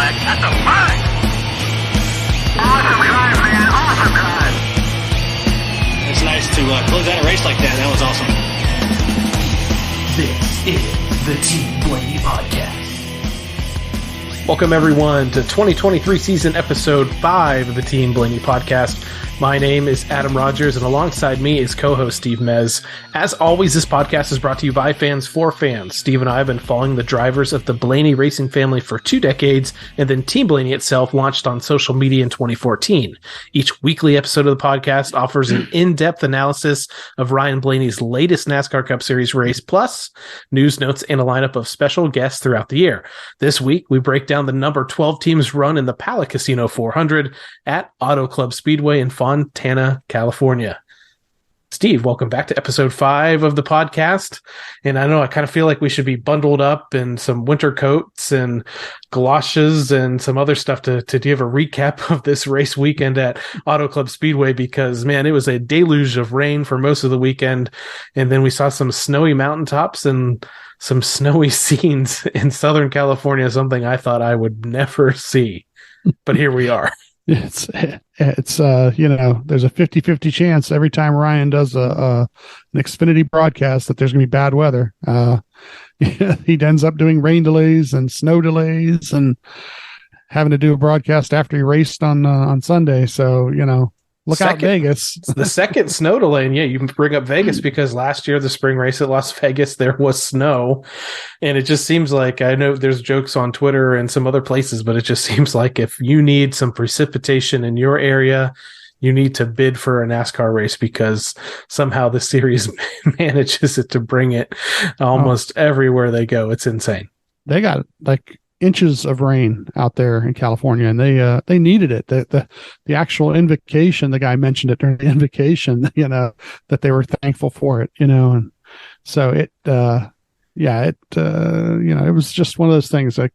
flag. That's a flag. Awesome drive, man. Awesome drive. It's nice to close out a race like that. That was awesome. This is the Team Blaney Podcast. Welcome, everyone, to 2023 season episode 5 of the Team Blaney Podcast. My name is Adam Rogers, and alongside me is co-host Steve Mez. As always, this podcast is brought to you by fans for fans. Steve and I have been following the drivers of the Blaney racing family for 2 decades, and then Team Blaney itself launched on social media in 2014. Each weekly episode of the podcast offers an in-depth analysis of Ryan Blaney's latest NASCAR Cup Series race, plus news, notes, and a lineup of special guests throughout the year. This week, we break down the number 12 team's run in the Pala Casino 400 at Auto Club Speedway in Fontana, California. Steve, welcome back to episode 5 of the podcast. And I know I kind of feel like we should be bundled up in some winter coats and galoshes and some other stuff to give a recap of this race weekend at Auto Club Speedway, because, man, it was a deluge of rain for most of the weekend. And then we saw some snowy mountaintops and some snowy scenes in Southern California, something I thought I would never see. But here we are. It's there's a 50-50 chance every time Ryan does an Xfinity broadcast that there's going to be bad weather. He ends up doing rain delays and snow delays and having to do a broadcast after he raced on Sunday. So, look out, Vegas. The second snow delay. And yeah, you bring up Vegas because last year, the spring race at Las Vegas, there was snow. And it just seems like, I know there's jokes on Twitter and some other places, but it just seems like if you need some precipitation in your area, you need to bid for a NASCAR race, because somehow the series manages it to bring it almost everywhere they go. It's insane. They got like inches of rain out there in California, and they needed it. The actual invocation, the guy mentioned it during the invocation, that they were thankful for it, and so it was just one of those things. Like,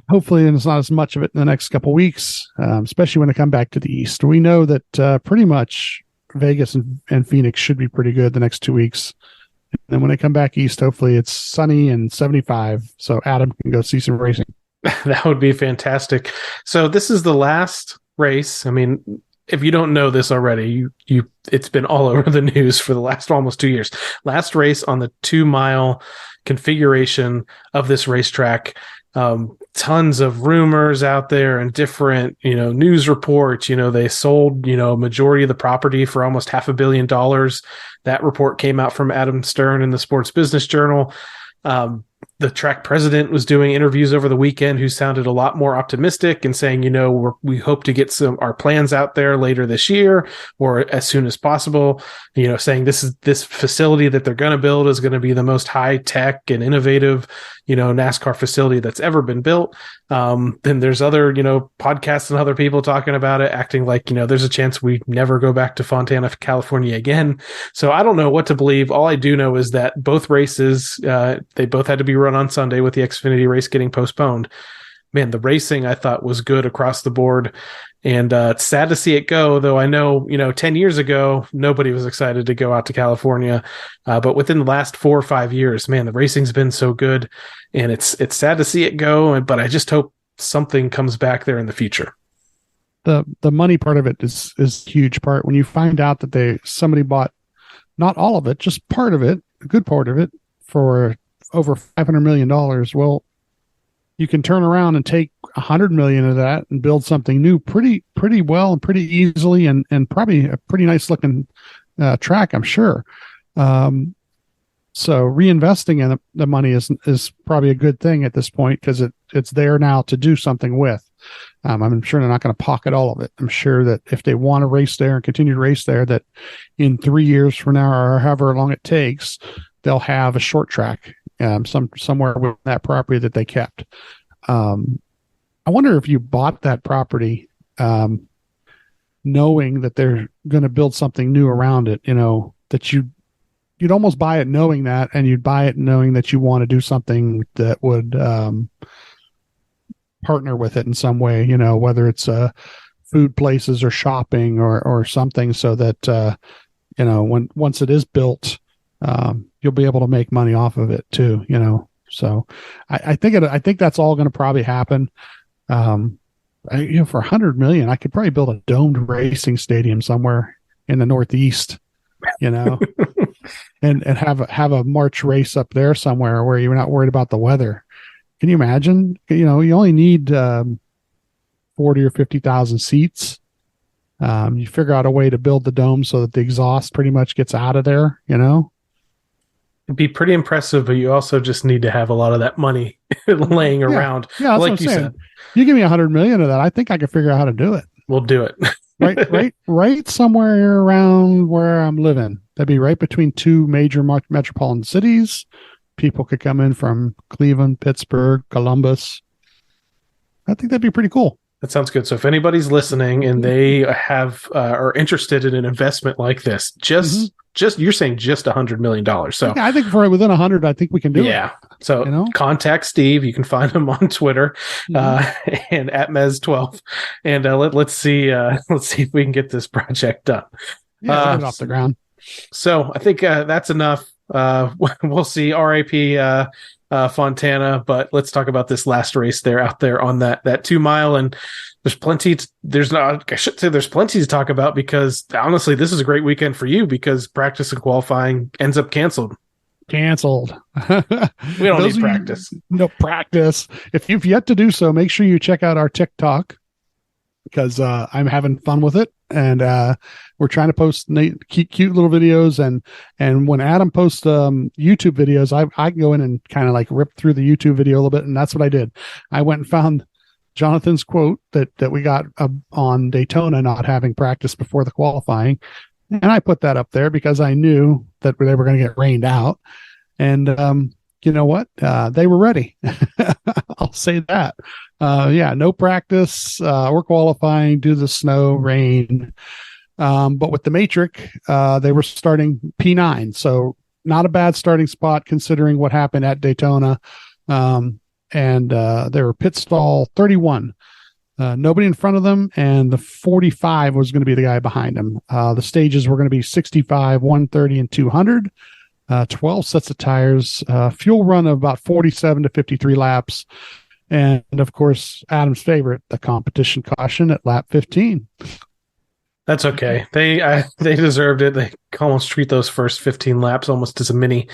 hopefully there's not as much of it in the next couple weeks, especially when they come back to the East. We know that pretty much Vegas and Phoenix should be pretty good the next 2 weeks. And then when they come back east, hopefully it's sunny and 75, so Adam can go see some racing. That would be fantastic. So this is the last race. I mean, if you don't know this already, it's been all over the news for the last almost 2 years. Last race on the 2-mile configuration of this racetrack. Tons of rumors out there and different, news reports. They sold, majority of the property for almost $500 million. That report came out from Adam Stern in the Sports Business Journal. The track president was doing interviews over the weekend who sounded a lot more optimistic and saying, we hope to get our plans out there later this year or as soon as possible, saying this facility that they're going to build is going to be the most high tech and innovative, NASCAR facility that's ever been built. Then there's other, podcasts and other people talking about it, acting like, there's a chance we never go back to Fontana, California again. So I don't know what to believe. All I do know is that both races, they both had to be run on Sunday with the Xfinity race getting postponed. Man, the racing I thought was good across the board, and it's sad to see it go, though I know, 10 years ago, nobody was excited to go out to California. But within the last 4 or 5 years, man, the racing's been so good, and it's sad to see it go. But I just hope something comes back there in the future. The money part of it is a huge part. When you find out that somebody bought not all of it, just part of it, a good part of it, for over $500 million. Well, you can turn around and take $100 million of that and build something new pretty well and pretty easily, and probably a pretty nice looking track, I'm sure. So reinvesting in the money is probably a good thing at this point, because it's there now to do something with. I'm sure they're not going to pocket all of it. I'm sure that if they want to race there and continue to race there, that in 3 years from now, or however long it takes, they'll have a short track somewhere with that property that they kept. I wonder if you bought that property knowing that they're going to build something new around it, that you'd almost buy it knowing that, and you'd buy it knowing that you want to do something that would partner with it in some way, whether it's food places or shopping or something, so that once it is built, you'll be able to make money off of it too. So I think that's all going to probably happen. For $100 million, I could probably build a domed racing stadium somewhere in the Northeast, and have a March race up there somewhere where you're not worried about the weather. Can you imagine? You only need 40 or 50,000 seats. You figure out a way to build the dome so that the exhaust pretty much gets out of there. It'd be pretty impressive, but you also just need to have a lot of that money laying around. Yeah, that's like what I'm you saying. said. You give me $100 million of that, I think I could figure out how to do it. We'll do it. right somewhere around where I'm living. That'd be right between two major metropolitan cities. People could come in from Cleveland, Pittsburgh, Columbus. I think that'd be pretty cool. That sounds good. So if anybody's listening and they have are interested in an investment like this, just you're saying just $100 million. So I think for within 100, I think we can do it. Yeah. So contact Steve. You can find him on Twitter and at Mez12. And let's see if we can get this project done. Yeah, get it off the ground. So I think that's enough. We'll see. RIP Fontana, but let's talk about this last race out there on that 2 mile. And there's plenty to talk about, because honestly, this is a great weekend for you because practice and qualifying ends up canceled. We don't need practice. No practice. If you've yet to do so, make sure you check out our TikTok, because I'm having fun with it. And we're trying to post cute little videos. And when Adam posts YouTube videos, I can go in and kind of like rip through the YouTube video a little bit. And that's what I did. I went and found Jonathan's quote that we got on Daytona, not having practice before the qualifying. And I put that up there because I knew that they were going to get rained out. And you know what? They were ready. I'll say that. No practice or qualifying due to the snow, rain. But with the Matrix, they were starting P9. So not a bad starting spot considering what happened at Daytona. And they were pit stall 31. Nobody in front of them, and the 45 was going to be the guy behind him. The stages were going to be 65, 130, and 200. 12 sets of tires, fuel run of about 47 to 53 laps. And of course, Adam's favorite, the competition caution at lap 15. That's okay. They deserved it. They almost treat those first 15 laps almost as a mini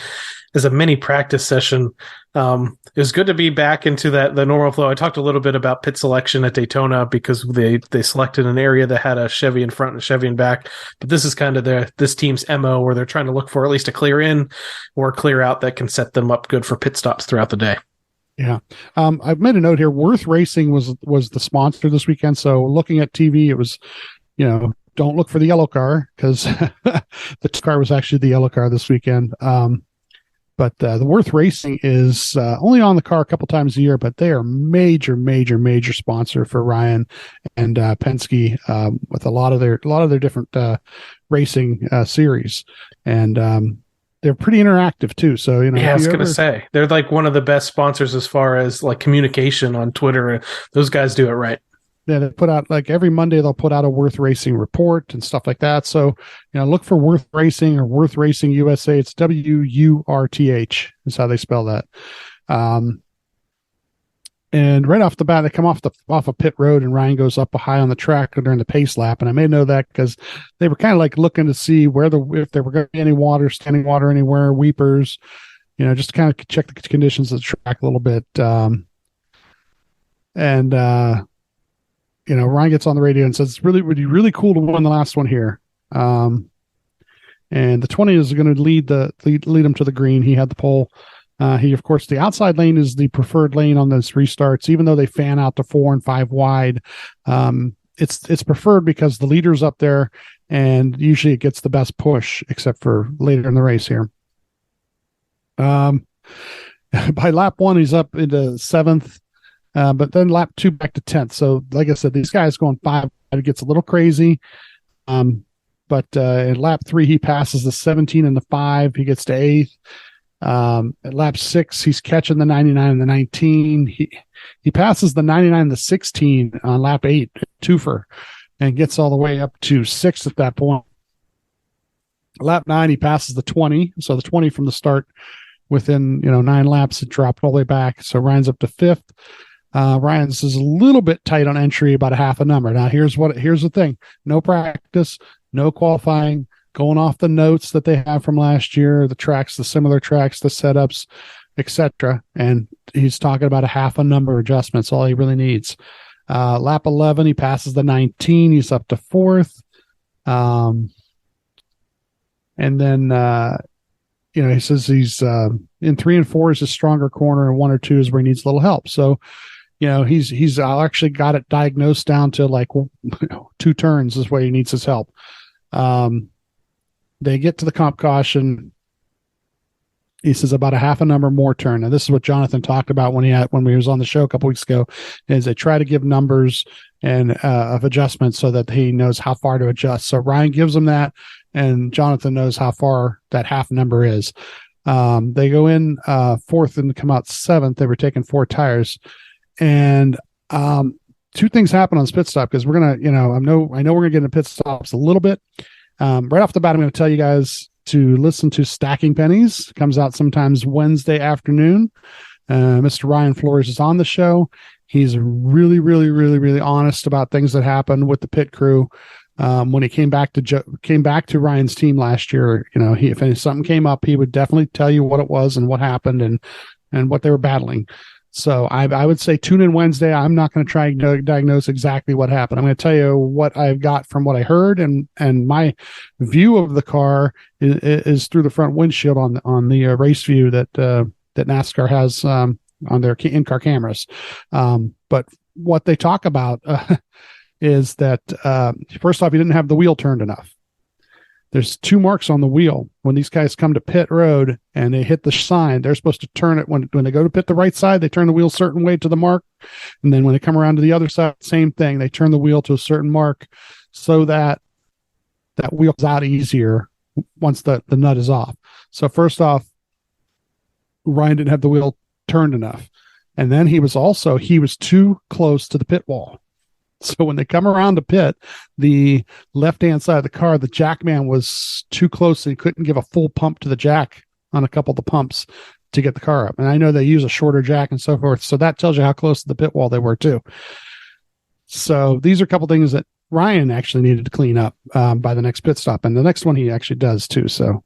practice session. It was good to be back into the normal flow. I talked a little bit about pit selection at Daytona because they selected an area that had a Chevy in front and a Chevy in back. But this is kind of this team's MO, where they're trying to look for at least a clear in or a clear out that can set them up good for pit stops throughout the day. Yeah. I've made a note here. Worth Racing was the sponsor this weekend. So looking at TV, it was, don't look for the yellow car, because the car was actually the yellow car this weekend. But the Worth Racing is only on the car a couple times a year, but they are major, major, major sponsor for Ryan and Penske with a lot of their different racing series, and they're pretty interactive too. So I was gonna say they're like one of the best sponsors as far as like communication on Twitter. Those guys do it right. Yeah, they put out like every Monday they'll put out a Worth Racing report and stuff like that. So, look for Worth Racing or Worth Racing USA. It's WURTH is how they spell that. And right off the bat, they come off a pit road, and Ryan goes up high on the track during the pace lap. And I may know that because they were kind of like looking to see if there were going to be any water, standing water anywhere, weepers, just to kind of check the conditions of the track a little bit. Ryan gets on the radio and says, would be really cool to win the last one here. And the 20 is going to lead him to the green. He had the pole. Of course, the outside lane is the preferred lane on those restarts, even though they fan out to 4 and 5 wide. It's preferred because the leader's up there, and usually it gets the best push, except for later in the race here. By lap 1, he's up into 7th. But then lap 2 back to 10th. So, like I said, these guys going 5, it gets a little crazy. But in lap 3, he passes the 17 and the 5. He gets to 8th. At lap 6, he's catching the 99 and the 19. He passes the 99 and the 16 on lap 8, twofer, and gets all the way up to 6th at that point. Lap 9, he passes the 20. So the 20 from the start within 9 laps. It dropped all the way back, so Ryan's up to 5th. Ryan's is a little bit tight on entry, about a half a number. Now here's the thing: no practice, no qualifying, going off the notes that they have from last year, the tracks, the similar tracks, the setups, etc. And he's talking about a half a number adjustments. All he really needs. Lap 11, he passes the 19. He's up to 4th. And then he says he's in 3 and 4 is his stronger corner, and 1 or 2 is where he needs a little help. So, he's actually got it diagnosed down to like 2 turns is where he needs his help. They get to the comp caution. He says about a half a number more turn. And this is what Jonathan talked about when he was on the show a couple weeks ago, is they try to give numbers and of adjustments so that he knows how far to adjust. So Ryan gives him that, and Jonathan knows how far that half number is. They go in 4th and come out 7th. They were taking 4 tires, and 2 things happen on this pit stop, because we're gonna, I know we're gonna get into pit stops a little bit. Right off the bat, I'm going to tell you guys to listen to Stacking Pennies. It comes out sometimes Wednesday afternoon. Mr. Ryan Flores is on the show. He's really, really, really, really honest about things that happened with the pit crew. When he came back to Ryan's team last year, if something came up, he would definitely tell you what it was and what happened and what they were battling. So I would say tune in Wednesday. I'm not going to try to diagnose exactly what happened. I'm going to tell you what I've got from what I heard, and my view of the car is through the front windshield on the race view that NASCAR has on their in-car cameras. But what they talk about is that first off, he didn't have the wheel turned enough. There's 2 marks on the wheel. When these guys come to pit road and they hit the sign, they're supposed to turn it when they go to pit the right side, they turn the wheel a certain way to the mark. And then when they come around to the other side, same thing. They turn the wheel to a certain mark so that wheel's out easier once the nut is off. So first off, Ryan didn't have the wheel turned enough. And then he was too close to the pit wall. So when they come around to pit, the left-hand side of the car, the jack man was too close, and he couldn't give a full pump to the jack on a couple of the pumps to get the car up. And I know they use a shorter jack and so forth. So that tells you how close to the pit wall they were too. So these are a couple things that Ryan actually needed to clean up by the next pit stop. And the next one he actually does too. So,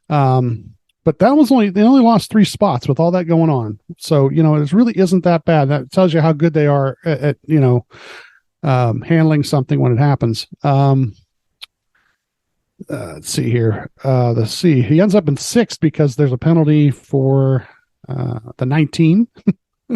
but that was they only lost 3 spots with all that going on. So, it really isn't that bad. That tells you how good they are at handling something when it happens. Let's see here. He ends up in 6th because there's a penalty for the 19.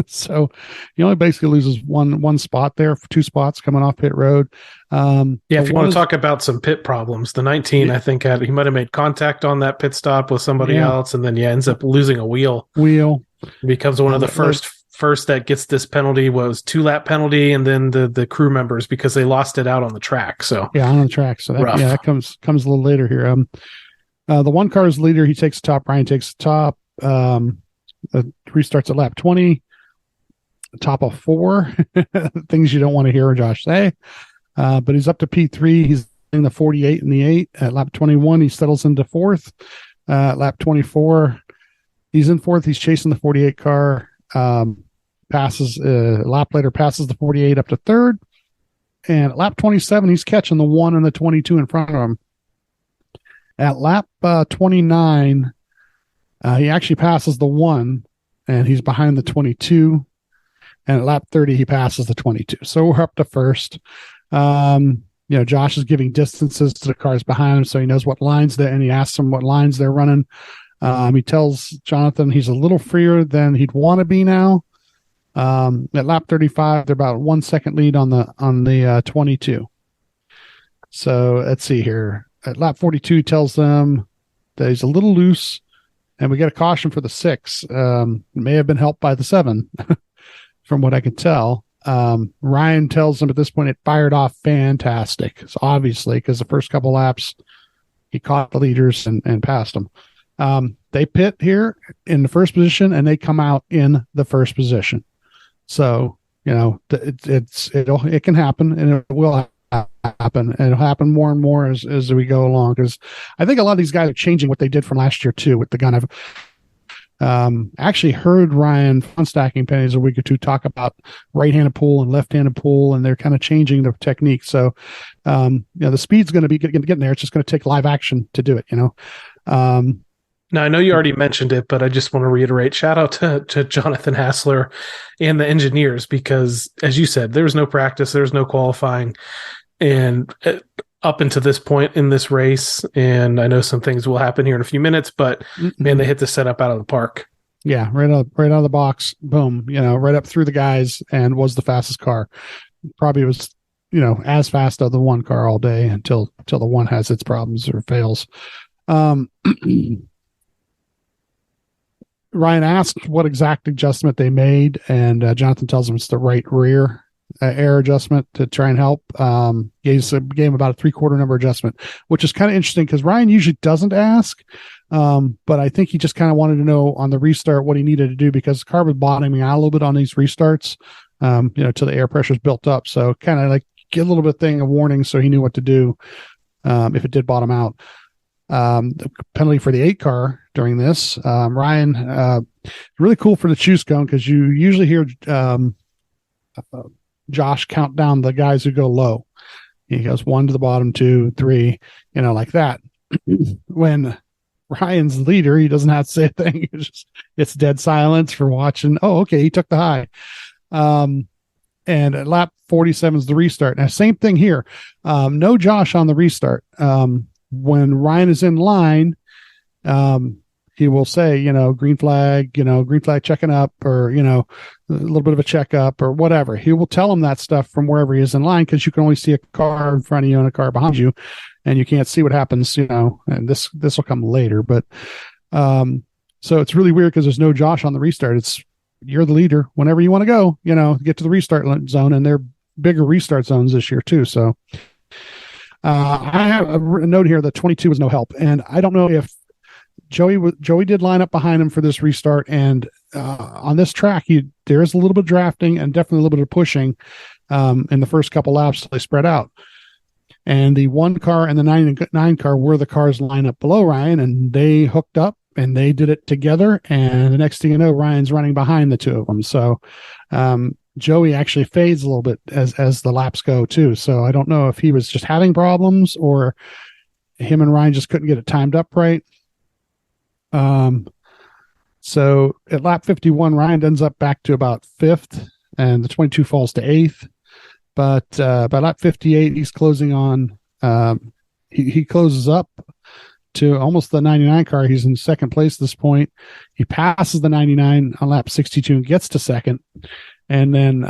So he only basically loses one spot there, 2 spots coming off pit road. If you want to talk about some pit problems, the 19, I think he might have made contact on that pit stop with somebody else, and then ends up losing a wheel. He becomes one of the first that gets this penalty. Was 2-lap penalty, and then the crew members, because they lost it out on the track. So on the track. So that comes a little later here. The 1 car's leader, he takes the top. Ryan takes the top. Restarts at lap 20. Top of 4 things you don't want to hear Josh say. But he's up to P3. He's in the 48 and the 8 at lap 21. He settles into 4th. Lap 24, he's in 4th. He's chasing the 48 car. Passes a lap later, passes the 48 up to 3rd. And at lap 27, he's catching the 1 and the 22 in front of him. At lap 29, he actually passes the 1, and he's behind the 22. And at lap 30, he passes the 22. So we're up to 1st. Josh is giving distances to the cars behind him, so he knows what lines and he asks them what lines they're running. He tells Jonathan he's a little freer than he'd want to be now. At lap 35, they're about 1 second lead on the 22. So let's see here. At lap 42, he tells them that he's a little loose, and we get a caution for the 6. May have been helped by the 7. From what I can tell. Ryan tells him at this point it fired off fantastic. So obviously, because the first couple laps, he caught the leaders and passed them. They pit here in the 1st position, and they come out in the 1st position. So, it can happen, and it will happen, and it'll happen more and more as we go along. Because I think a lot of these guys are changing what they did from last year too, with the kind of Actually heard Ryan on Stacking Pennies a week or two talk about right-handed pull and left-handed pull, and they're kind of changing the technique. So, the speed's going to be getting there. It's just going to take live action to do it, Now, I know you already mentioned it, but I just want to reiterate, shout out to Jonathan Hassler and the engineers, because as you said, there was no practice, there was no qualifying, and up until this point in this race, and I know some things will happen here in a few minutes, but man, they hit the setup out of the park. Yeah, right out of the box, boom, right up through the guys, and was the fastest car. Probably was, as fast as the one car all day until the one has its problems or fails. Ryan asked what exact adjustment they made, and Jonathan tells him it's the right rear air adjustment to try and help. Gave him about a 3/4 number adjustment, which is kind of interesting because Ryan usually doesn't ask, but I think he just kind of wanted to know on the restart what he needed to do, because the car was bottoming out a little bit on these restarts, till the air pressure's built up. So kind of like get a little bit of warning, so he knew what to do if it did bottom out. The penalty for the 8 car during this, Ryan, really cool for the choose cone, because you usually hear Josh count down the guys who go low. He goes 1 to the bottom, 2, 3, like that. When Ryan's leader, he doesn't have to say a thing. It's dead silence for watching. Oh, okay, he took the high. And at lap 47 is the restart. Now, same thing here. No Josh on the restart. When Ryan is in line, he will say, green flag checking up, or, a little bit of a checkup or whatever. He will tell him that stuff from wherever he is in line, because you can only see a car in front of you and a car behind you, and you can't see what happens, and this will come later. But so it's really weird because there's no Josh on the restart. You're the leader whenever you want to go, get to the restart zone, and they're bigger restart zones this year too. So I have a note here that 22 was no help, and I don't know if Joey did line up behind him for this restart, and on this track there is a little bit of drafting and definitely a little bit of pushing in the first couple laps till they spread out. And the 1 car and the 9 car were the cars lined up below Ryan, and they hooked up and they did it together, and the next thing you know, Ryan's running behind the two of them. So Joey actually fades a little bit as the laps go too. So I don't know if he was just having problems or him and Ryan just couldn't get it timed up right. So at lap 51, Ryan ends up back to about 5th, and the 22 falls to 8th. But by lap 58, he's closing on. He closes up to almost the 99 car. He's in second place at this point. He passes the 99 on lap 62 and gets to second. And then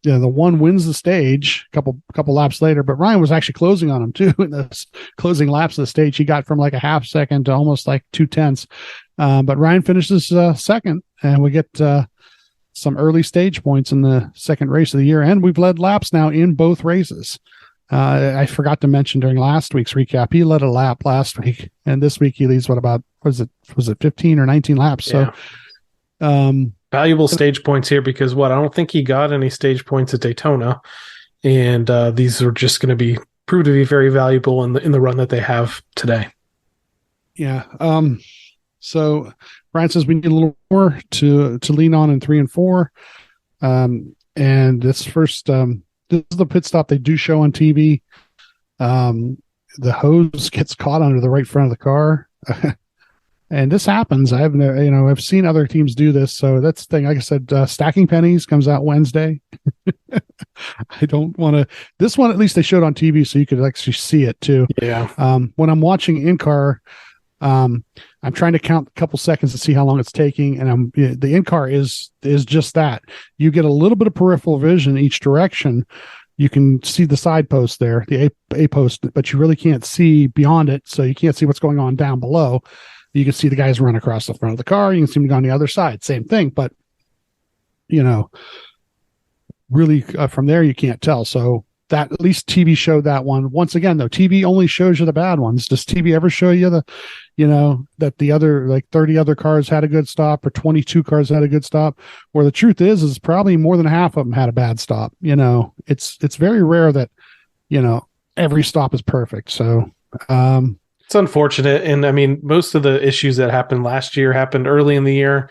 the 1 wins the stage a couple laps later. But Ryan was actually closing on him too in the closing laps of the stage. He got from like a half second to almost like 2/10. But Ryan finishes second, and we get some early stage points in the second race of the year. And we've led laps now in both races. I forgot to mention during last week's recap, he led a lap last week, and this week he leads was it 15 or 19 laps? Yeah. So, valuable stage points here, because I don't think he got any stage points at Daytona, and these are just going to prove to be very valuable in the run that they have today. Yeah. So Brian says we need a little more to lean on in 3 and 4. And this first, this is the pit stop they do show on TV. The hose gets caught under the right front of the car. And this happens. I've seen other teams do this. So that's the thing. Like I said, Stacking Pennies comes out Wednesday. I don't want to, this one, at least they showed on TV so you could actually see it too. Yeah. When I'm watching in-car, I'm trying to count a couple seconds to see how long it's taking. And the in-car is just that. You get a little bit of peripheral vision each direction. You can see the side post there, the A post, but you really can't see beyond it. So you can't see what's going on down below. You can see the guys run across the front of the car. You can see them go on the other side. Same thing. But, really from there, you can't tell. So that, at least TV showed that one. Once again, though, TV only shows you the bad ones. Does TV ever show you that the other, like 30 other cars had a good stop, or 22 cars had a good stop? Where the truth is probably more than half of them had a bad stop. It's very rare that, every stop is perfect. So, It's unfortunate. And I mean, most of the issues that happened last year happened early in the year.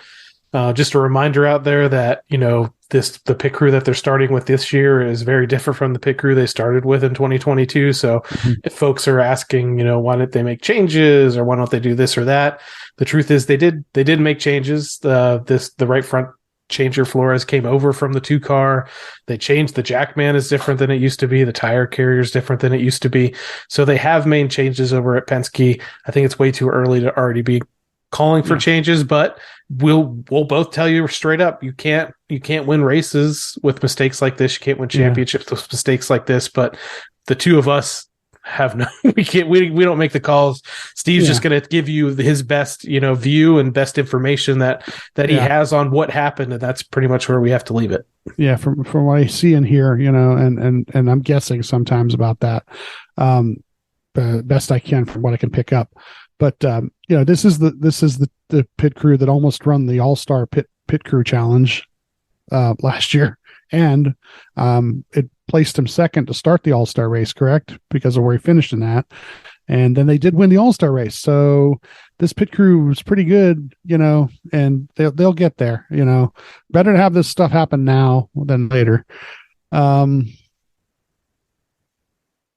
Just a reminder out there that, the pit crew that they're starting with this year is very different from the pit crew they started with in 2022. So if folks are asking, why didn't they make changes or why don't they do this or that? The truth is they did make changes. The right front changer Flores came over from the 2 car. They changed the jackman is different than it used to be. The tire carrier is different than it used to be. So they have made changes over at Penske. I think it's way too early to already be calling for changes, but we'll both tell you straight up, you can't win races with mistakes like this. You can't win championships with mistakes like this. But the two of us have we don't make the calls. Steve's just going to give you his best, view and best information that he has on what happened. And that's pretty much where we have to leave it. Yeah. From what I see and hear, and I'm guessing sometimes about that, best I can from what I can pick up. But this is the pit crew that almost run the All-Star pit crew challenge last year, and it placed him second to start the All-Star race, correct? Because of where he finished in that, and then they did win the All-Star race. So this pit crew was pretty good, and they'll get there. Better to have this stuff happen now than later.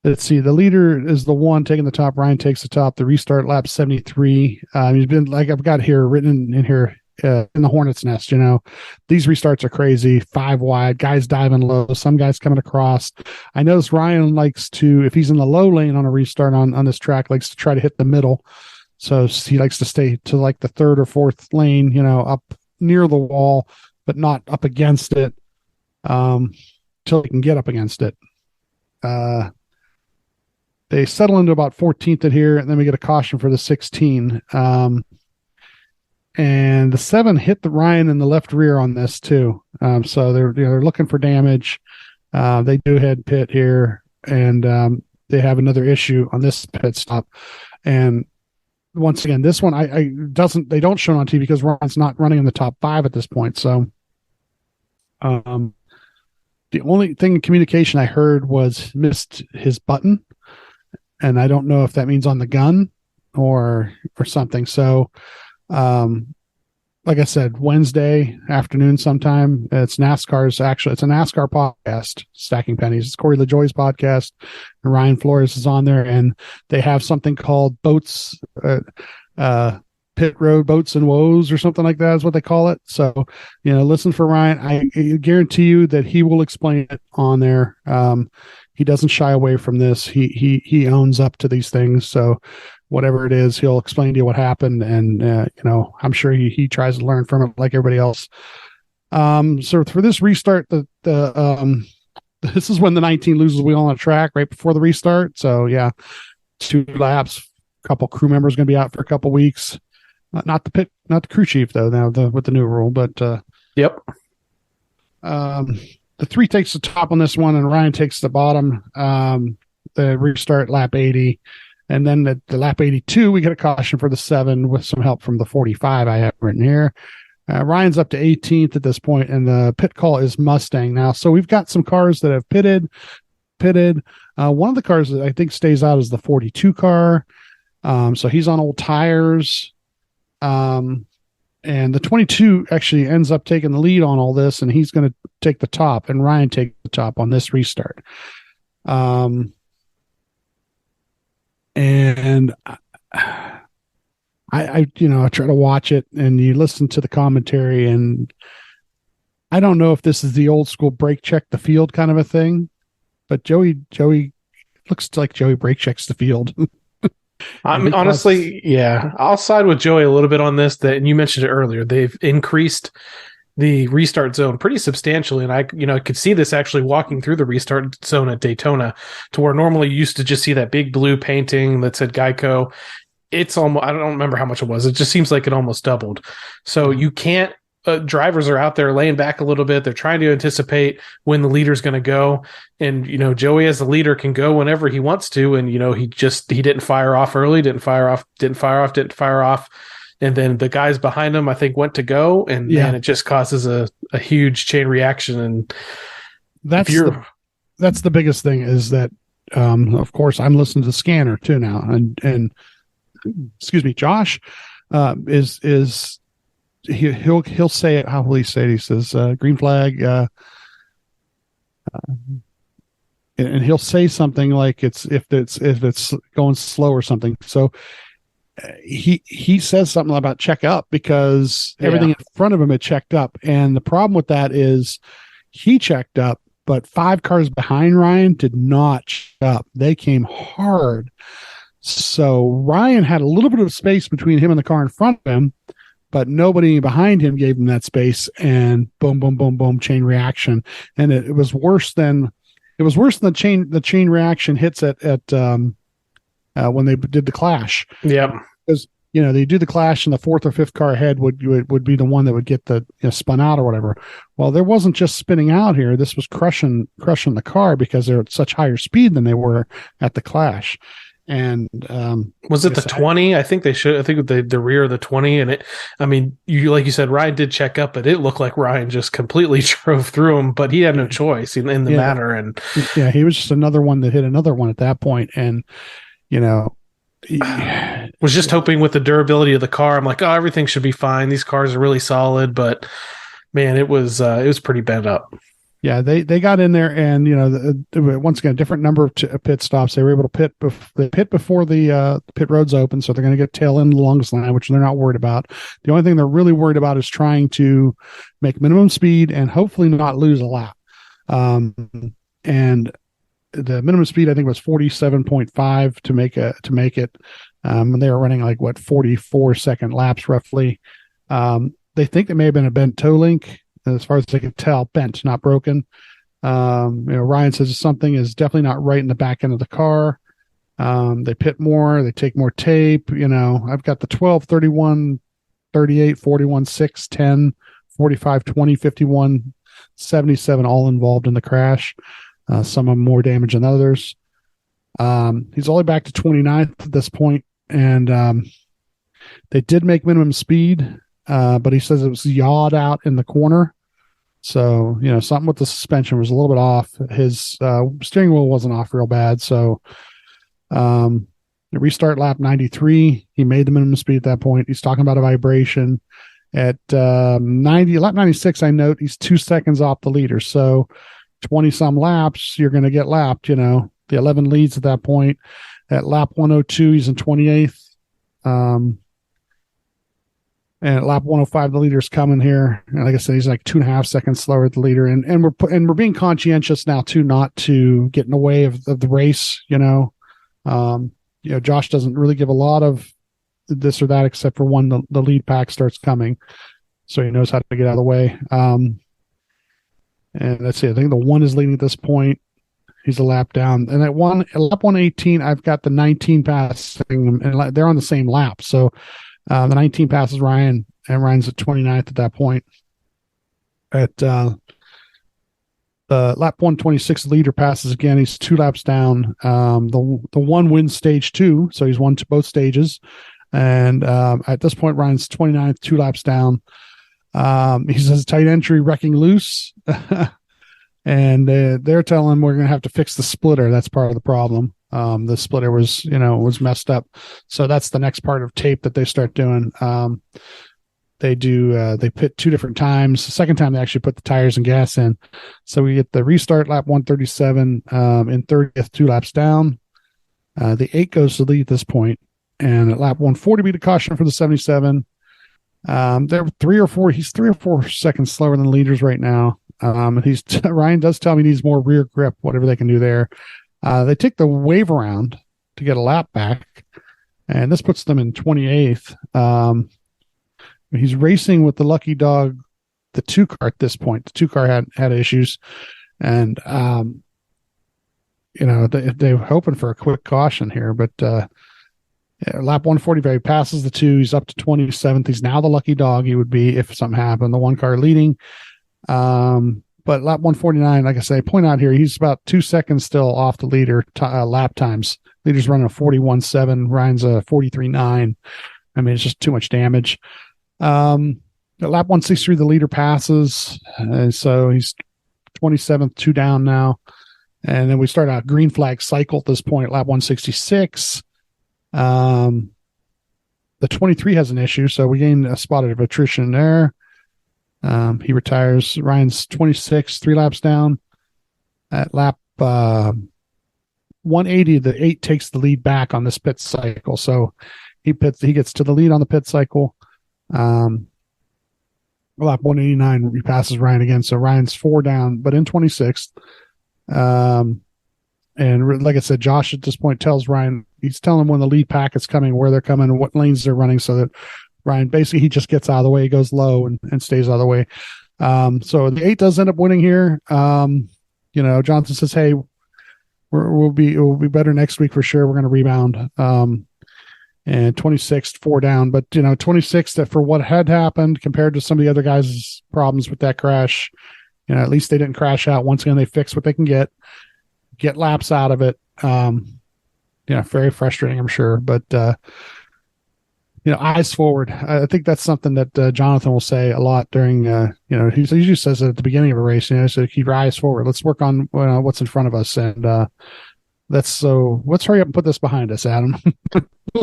Let's see. The leader is the one taking the top. Ryan takes the top. The restart lap 73. He's been, like I've got here written in here in the hornet's nest. These restarts are crazy. 5 wide, guys diving low, some guys coming across. I notice Ryan likes to, if he's in the low lane on a restart on this track, likes to try to hit the middle. So he likes to stay to like the 3rd or 4th lane, up near the wall, but not up against it till he can get up against it. They settle into about 14th at here, and then we get a caution for the 16. And the 7 hit the Ryan in the left rear on this too. So they're looking for damage. They do head pit here, and they have another issue on this pit stop. And once again, this one they don't show it on TV because Ryan's not running in the top 5 at this point. So the only thing in communication I heard was missed his button. And I don't know if that means on the gun or something. So, like I said, Wednesday afternoon sometime, it's a NASCAR podcast, Stacking Pennies. It's Corey LaJoie's podcast, and Ryan Flores is on there, and they have something called Boats, Pit Road Boats and Woes or something like that is what they call it. So, listen for Ryan. I guarantee you that he will explain it on there. He doesn't shy away from this. He owns up to these things. So whatever it is, he'll explain to you what happened. And, I'm sure he tries to learn from it like everybody else. So for this restart, this is when the 19 loses the wheel on the track right before the restart. So 2 laps, a couple crew members going to be out for a couple weeks. Not the crew chief though, now with the new rule, but, yep. The 3 takes the top on this one, and Ryan takes the bottom. The restart lap 80, and then the lap 82, we get a caution for the 7 with some help from the 45 I have written here. Ryan's up to 18th at this point, and the pit call is Mustang now. So we've got some cars that have pitted. One of the cars that I think stays out is the 42 car. So he's on old tires. And the 22 actually ends up taking the lead on all this, and he's going to take the top, and Ryan takes the top on this restart. And I try to watch it, and you listen to the commentary, and I don't know if this is the old school brake check the field kind of a thing, but Joey looks like Joey brake checks the field. I mean, honestly, I'll side with Joey a little bit on this. And you mentioned it earlier. They've increased the restart zone pretty substantially, and I could see this actually walking through the restart zone at Daytona, to where normally you used to just see that big blue painting that said Geico. It's almost, I don't remember how much it was. It just seems like it almost doubled. So you can't. Drivers are out there laying back a little bit. They're trying to anticipate when the leader's going to go. And, Joey as the leader can go whenever he wants to. And, he didn't fire off early, didn't fire off. And then the guys behind him, I think, went to go. And man, it just causes a huge chain reaction. And that's the biggest thing is that, of course, I'm listening to the scanner too now. And excuse me, Josh is he'll say it. How will he say it? He says green flag, and he'll say something like if it's going slow or something. So he says something about check up because everything in front of him had checked up, and the problem with that is he checked up, but 5 cars behind Ryan did not check up. They came hard. So Ryan had a little bit of space between him and the car in front of him, but nobody behind him gave him that space, and boom, boom, boom, boom, chain reaction. And it was worse than the chain reaction hits at when they did the clash. Yeah. Because, they do the clash and the 4th or 5th car ahead would be the one that would get the spun out or whatever. Well, there wasn't just spinning out here. This was crushing the car because they're at such higher speed than they were at the clash. And was it the 20? I think the rear of the 20, and like you said, Ryan did check up, but it looked like Ryan just completely drove through him, but he had no choice in the matter. And he was just another one that hit another one at that point, and was just hoping with the durability of the car. I'm like, oh, everything should be fine. These cars are really solid, but man, it was pretty bent up. Yeah, they got in there, and once again, a different number of pit stops. They were able to pit before the pit roads open, so they're going to get tail end the longest line, which they're not worried about. The only thing they're really worried about is trying to make minimum speed and hopefully not lose a lap. And the minimum speed I think was 47.5 to make it. And they were running 44-second laps roughly. They think it may have been a bent toe link. As far as they can tell, bent, not broken. Ryan says something is definitely not right in the back end of the car. They pit more, they take more tape. I've got the 12, 31, 38, 41, 6, 10, 45, 20, 51, 77 all involved in the crash. Some of them more damage than others. He's only back to 29th at this point, and they did make minimum speed. But he says it was yawed out in the corner. So, something with the suspension was a little bit off. His steering wheel wasn't off real bad. So, the restart lap 93, he made the minimum speed at that point. He's talking about a vibration. At lap 96, I note he's 2 seconds off the leader. So, 20-some laps, you're going to get lapped, the 11 leads at that point. At lap 102, he's in 28th. And at lap 105, the leader's coming here. And like I said, he's 2.5 seconds slower at the leader. And we're being conscientious now too, not to get in the way of the race. Josh doesn't really give a lot of this or that, except for when the lead pack starts coming. So he knows how to get out of the way. And let's see, I think the 1 is leading at this point. He's a lap down. And at lap 118, I've got the 19 passing, and they're on the same lap. So, the 19 passes Ryan, and Ryan's at 29th at that point. At the lap 126, the leader passes again. He's 2 laps down. The 1 wins stage 2, so he's won both stages. And at this point, Ryan's 29th, 2 laps down. He says tight entry, wrecking loose. And they're telling him we're going to have to fix the splitter. That's part of the problem. The splitter was messed up. So that's the next part of tape that they start doing. They pit 2 different times. The second time they actually put the tires and gas in. So we get the restart lap 137 in 30th, 2 laps down. The 8 goes to lead at this point. And at lap 140 beat a caution for the 77. They're 3 or 4. He's 3 or 4 seconds slower than the leaders right now. Ryan does tell me he needs more rear grip, whatever they can do there. They take the wave around to get a lap back, and this puts them in 28th. He's racing with the lucky dog, the 2 car at this point. The 2 car had issues, and they were hoping for a quick caution here, but lap 140, he passes the 2. He's up to 27th. He's now the lucky dog he would be if something happened. The 1 car leading. But lap 149, like I say, point out here, he's about 2 seconds still off the leader lap times. Leader's running a 41.7, Ryan's a 43.9. I mean, it's just too much damage. At lap 163, the leader passes, and so he's 27th, 2 down now. And then we start out green flag cycle at this point, lap 166. The 23 has an issue, so we gained a spot of attrition there. He retires. Ryan's 26, 3 laps down. At lap 180, the 8 takes the lead back on this pit cycle. So he gets to the lead on the pit cycle. Lap 189, he passes Ryan again. So Ryan's 4 down, but in 26th. And like I said, Josh at this point tells Ryan, he's telling him when the lead pack is coming, where they're coming, and what lanes they're running, so that Ryan basically he just gets out of the way, he goes low and stays out of the way. So the 8 does end up winning here. Johnson says, "Hey, we'll be better next week for sure. We're going to rebound." And 26th, 4 down, but 26th, that for what had happened compared to some of the other guys' problems with that crash, at least they didn't crash out. Once again, they fixed what they can get laps out of it. Very frustrating, I'm sure, but eyes forward. I think that's something that Jonathan will say a lot during, he usually says it at the beginning of a race, so keep your eyes forward. Let's work on what's in front of us. And let's hurry up and put this behind us, Adam.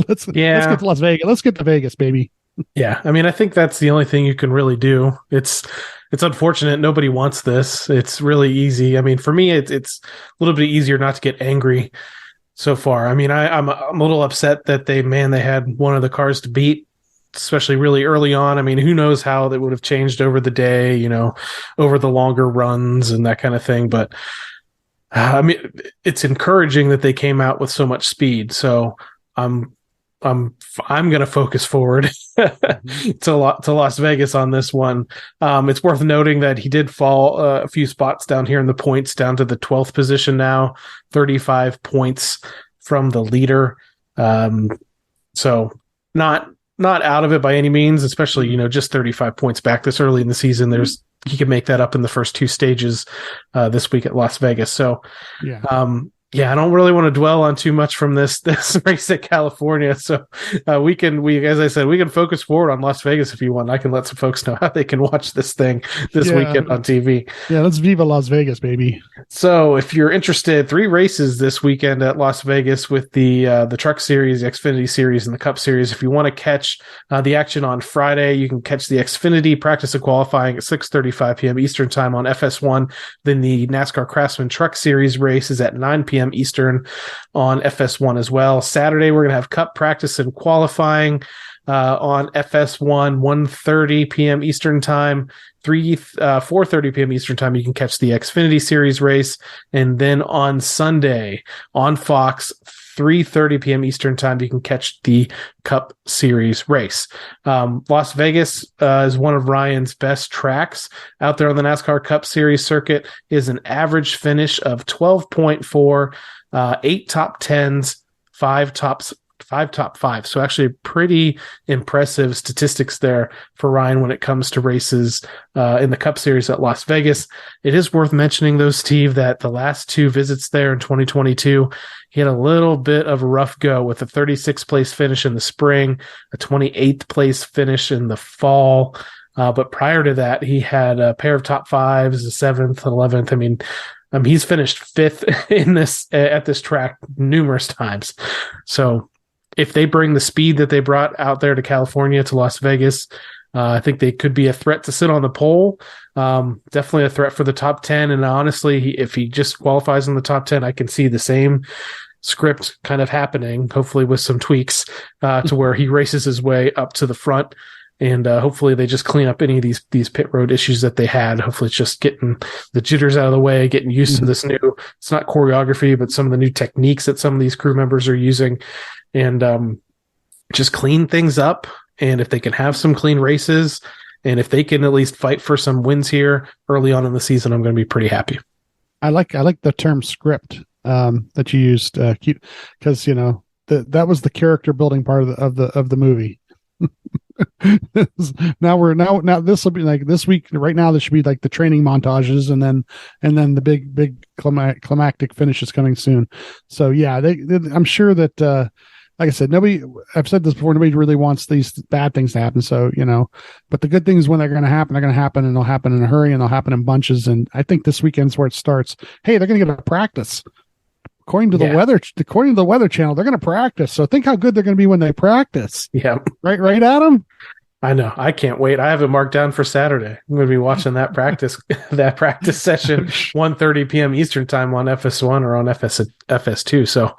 Let's get to Las Vegas. Let's get to Vegas, baby. Yeah. I mean, I think that's the only thing you can really do. It's unfortunate. Nobody wants this. It's really easy. I mean, for me, it's a little bit easier not to get angry so far. I mean, I'm a little upset that they had one of the cars to beat, especially really early on. I mean, who knows how that would have changed over the day, over the longer runs and that kind of thing. But I mean, it's encouraging that they came out with so much speed. So I'm going to focus forward to Las Vegas on this one. It's worth noting that he did fall a few spots down here in the points, down to the 12th position now, 35 points from the leader. So not out of it by any means, especially, just 35 points back this early in the season. He can make that up in the first 2 stages this week at Las Vegas. So, I don't really want to dwell on too much from this race at California. So we can focus forward on Las Vegas if you want. I can let some folks know how they can watch this thing this weekend on TV. Yeah, let's viva Las Vegas, baby. So if you're interested, 3 races this weekend at Las Vegas with the Truck Series, the Xfinity Series, and the Cup Series. If you want to catch the action on Friday, you can catch the Xfinity practice and qualifying at 6:35 p.m. Eastern Time on FS1. Then the NASCAR Craftsman Truck Series race is at 9 p.m. Eastern on FS1 as well. Saturday, we're going to have Cup practice and qualifying on FS1, 1:30 p.m. Eastern Time, 4:30 p.m. Eastern Time. You can catch the Xfinity Series race. And then on Sunday on Fox, 3:30 p.m. Eastern Time, you can catch the Cup Series race. Las Vegas is one of Ryan's best tracks out there on the NASCAR Cup Series circuit. Is an average finish of 12.4, 8 top 10s, 5 top 5. So actually pretty impressive statistics there for Ryan when it comes to races in the Cup Series at Las Vegas. It is worth mentioning, though, Steve, that the last 2 visits there in 2022, he had a little bit of a rough go with a 36th place finish in the spring, a 28th place finish in the fall. But prior to that, he had a pair of top 5s, a 7th, 11th. I mean, he's finished 5th in this at this track numerous times. So if they bring the speed that they brought out there to California, to Las Vegas, I think they could be a threat to sit on the pole. Definitely a threat for the top 10. And honestly, if he just qualifies in the top 10, I can see the same script kind of happening, hopefully with some tweaks to where he races his way up to the front. And hopefully they just clean up any of these pit road issues that they had. Hopefully it's just getting the jitters out of the way, getting used to this new, it's not choreography, but some of the new techniques that some of these crew members are using, and just clean things up. And if they can have some clean races, and if they can at least fight for some wins here early on in the season, I'm going to be pretty happy. I like the term script that you used, because that was the character building part of the movie. now this will be like this week. Right now, this should be like the training montages, and then the big climactic finish is coming soon. So yeah, I'm sure that. Like I said, I've said this before, nobody really wants these bad things to happen. So, but the good things, when they're going to happen, and they'll happen in a hurry, and they'll happen in bunches. And I think this weekend's where it starts. Hey, they're going to get a practice. according to the Weather Channel, they're going to practice. So think how good they're going to be when they practice. Yeah. Right, Adam? I know. I can't wait. I have it marked down for Saturday. I'm going to be watching that practice session 1:30 p.m. Eastern time on FS1 or on FS2. So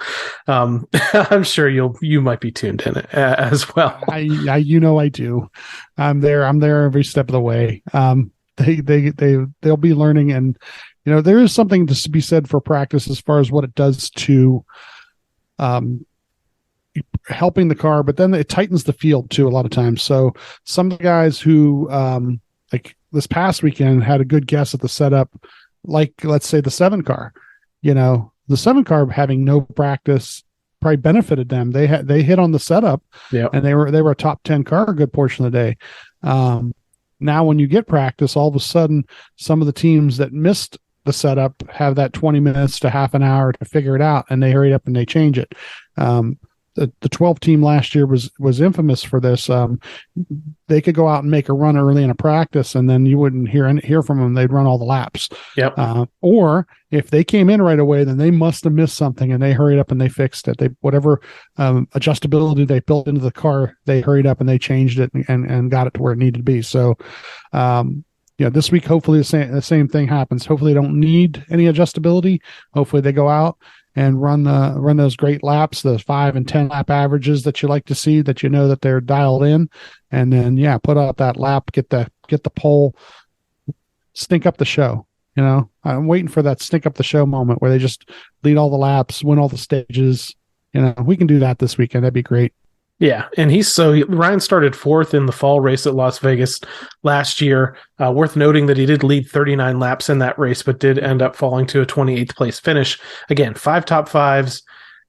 I'm sure you might be tuned in as well. I do. I'm there every step of the way. They'll be learning, and there is something to be said for practice as far as what it does to helping the car, but then it tightens the field too a lot of times. So some of the guys who like this past weekend had a good guess at the setup, like let's say the 7 car, the 7 car having no practice probably benefited them. They hit on the setup, and they were a top 10 car a good portion of the day. Now when you get practice, all of a sudden some of the teams that missed the setup have that 20 minutes to half an hour to figure it out, and they hurry up and they change it. The 12 team last year was infamous for this. They could go out and make a run early in a practice, and then you wouldn't hear from them. They'd run all the laps. Yep. Or if they came in right away, then they must have missed something, and they hurried up and they fixed it. Whatever adjustability they built into the car, they hurried up and they changed it and got it to where it needed to be. So, this week, hopefully the same thing happens. Hopefully they don't need any adjustability. Hopefully they go out and run those great laps, those 5 and 10 lap averages that you like to see, that that they're dialed in, and then put out that lap, get the pole, stink up the show. I'm waiting for that stink up the show moment where they just lead all the laps, win all the stages. We can do that this weekend. That'd be great. Yeah, and Ryan started 4th in the fall race at Las Vegas last year. Worth noting that he did lead 39 laps in that race, but did end up falling to a 28th place finish. Again, 5 top 5s,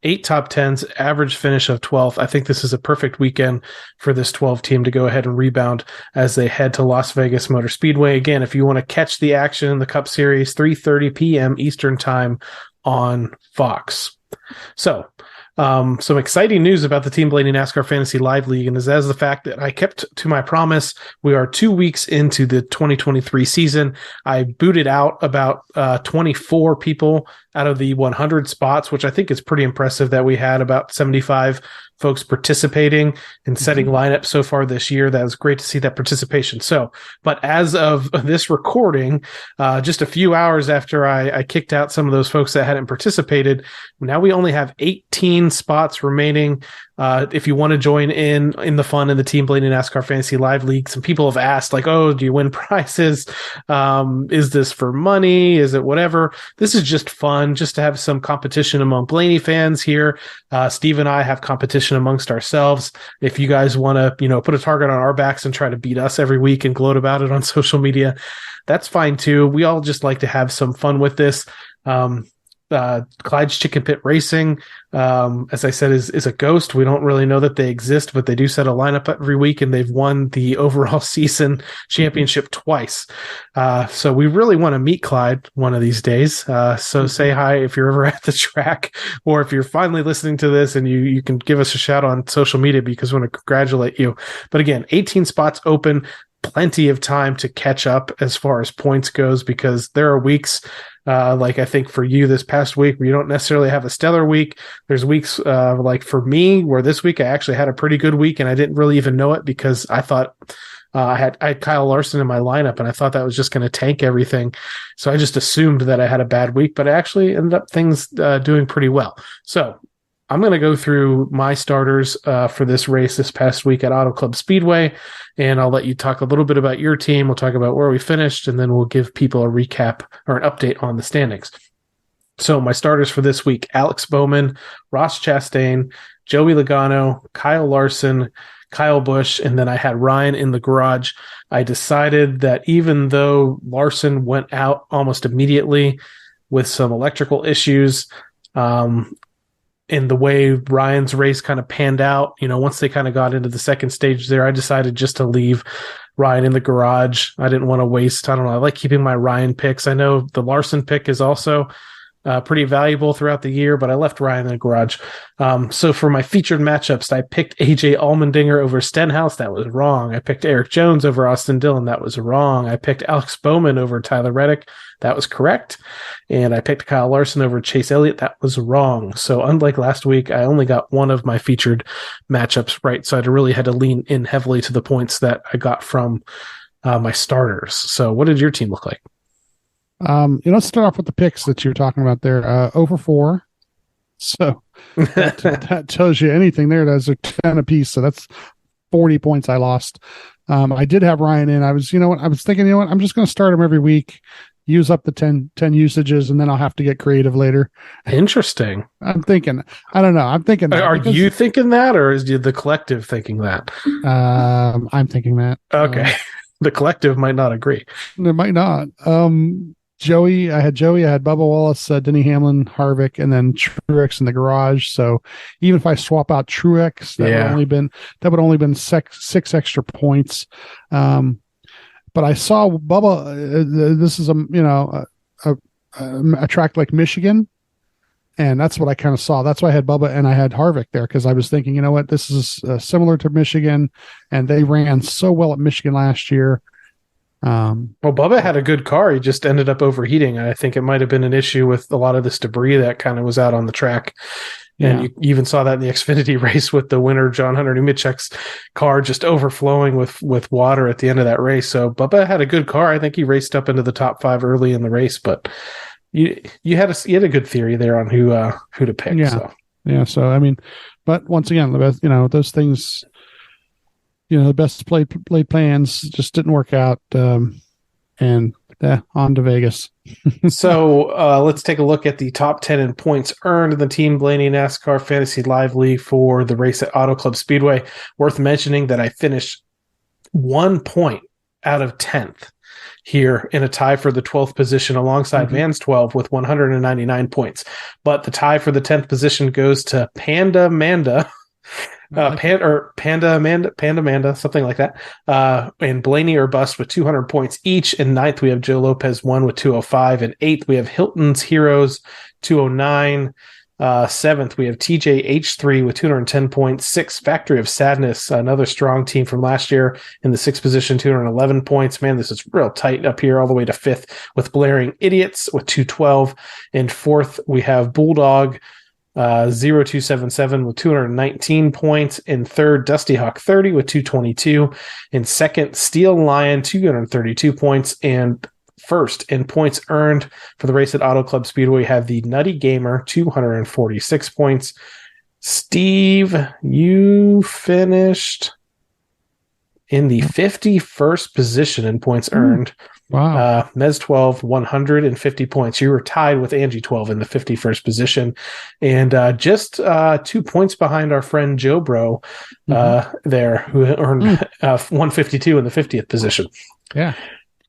8 top 10s, average finish of 12th. I think this is a perfect weekend for this 12 team to go ahead and rebound as they head to Las Vegas Motor Speedway. Again, if you want to catch the action in the Cup Series, 3:30 p.m. Eastern time on Fox. So, some exciting news about the Team Blaney NASCAR Fantasy Live League, and is the fact that I kept to my promise. We are 2 weeks into the 2023 season. I booted out about 24 people out of the 100 spots, which I think is pretty impressive that we had about 75 folks participating and setting lineups so far this year. That was great to see that participation. So, but as of this recording, just a few hours after I kicked out some of those folks that hadn't participated, now we only have 18 spots remaining. If you want to join in the fun in the Team Blaney NASCAR Fantasy Live League, some people have asked, like, oh, do you win prizes? Is this for money? Is it whatever? This is just fun, just to have some competition among Blaney fans here. Steve and I have competition amongst ourselves. If you guys want to, put a target on our backs and try to beat us every week and gloat about it on social media, that's fine too. We all just like to have some fun with this. Clyde's Chicken Pit Racing, as I said, is a ghost. We don't really know that they exist, but they do set a lineup every week, and they've won the overall season championship twice. So we really want to meet Clyde one of these days. So say hi if you're ever at the track, or if you're finally listening to this, and you can give us a shout on social media, because we want to congratulate you. But again, 18 spots open. Plenty of time to catch up as far as points goes, because there are weeks like I think for you this past week where you don't necessarily have a stellar week. There's weeks like for me where this week I actually had a pretty good week, and I didn't really even know it, because I thought I had Kyle Larson in my lineup, and I thought that was just going to tank everything. So I just assumed that I had a bad week, but I actually ended up things doing pretty well. So I'm going to go through my starters for this race this past week at Auto Club Speedway, and I'll let you talk a little bit about your team. We'll talk about where we finished, and then we'll give people a recap or an update on the standings. So my starters for this week: Alex Bowman, Ross Chastain, Joey Logano, Kyle Larson, Kyle Busch, and then I had Ryan in the garage. I decided that even though Larson went out almost immediately with some electrical issues, in the way Ryan's race kind of panned out, once they kind of got into the second stage there, I decided just to leave Ryan in the garage. I didn't want to waste, I like keeping my Ryan picks. I know the Larson pick is also pretty valuable throughout the year, but I left Ryan in the garage. So for my featured matchups, I picked AJ Allmendinger over Stenhouse. That was wrong. I picked Eric Jones over Austin Dillon. That was wrong. I picked Alex Bowman over Tyler Reddick. That was correct. And I picked Kyle Larson over Chase Elliott. That was wrong. So unlike last week, I only got one of my featured matchups right. So I really had to lean in heavily to the points that I got from my starters. So what did your team look like? Let's start off with the picks that you're talking about there. Over 4. So that tells you anything there. That's a 10 apiece. So that's 40 points I lost. I did have Ryan in. I was thinking, I'm just going to start him every week, use up the 10 usages, and then I'll have to get creative later. Interesting. I'm thinking, I don't know. I'm thinking that. Are you thinking that, or is the collective thinking that? I'm thinking that. Okay. The collective might not agree. It might not. Joey, I had Bubba Wallace, Denny Hamlin, Harvick, and then Truex in the garage. So even if I swap out Truex, that would only been 6 extra points. But I saw Bubba. This is a track like Michigan, and that's what I kind of saw. That's why I had Bubba and I had Harvick there, because I was thinking, you know what, this is similar to Michigan, and they ran so well at Michigan last year. Well, Bubba had a good car. He just ended up overheating. And I think it might have been an issue with a lot of this debris that kind of was out on the track. And you even saw that in the Xfinity race with the winner, John Hunter Nemechek's car just overflowing with water at the end of that race. So Bubba had a good car. I think he raced up into the top 5 early in the race, but you had a good theory there on who to pick. Yeah. So I mean, but once again, the best, those things, the best laid plans just didn't work out. And on to Vegas. So let's take a look at the top 10 in points earned in the Team Blaney NASCAR Fantasy Live League for the race at Auto Club Speedway. Worth mentioning that I finished 1 point out of 10th here in a tie for the 12th position alongside Van's 12 with 199 points. But the tie for the 10th position goes to Panda Manda. Panda Amanda, something like that. And Blaney or Bust with 200 points each. In 9th, we have Joe Lopez 1 with 205. In 8th, we have Hilton's Heroes 209. 7th, we have TJH3 with 210 points. 6th, Factory of Sadness, another strong team from last year in the 6th position, 211 points. Man, this is real tight up here all the way to 5th with Blaring Idiots with 212. In 4th, we have Bulldog 0277 with 219 points. In 3rd, Dusty Hawk 30 with 222. In 2nd, Steel Lion 232 points. And 1st in points earned for the race at Auto Club Speedway, we have the Nutty Gamer 246 points. Steve, you finished in the 51st position in points earned. Wow. Mez 12, 150 points. You were tied with Angie 12 in the 51st position. And just 2 points behind our friend Joe Bro there, who earned 152 in the 50th position. Yeah.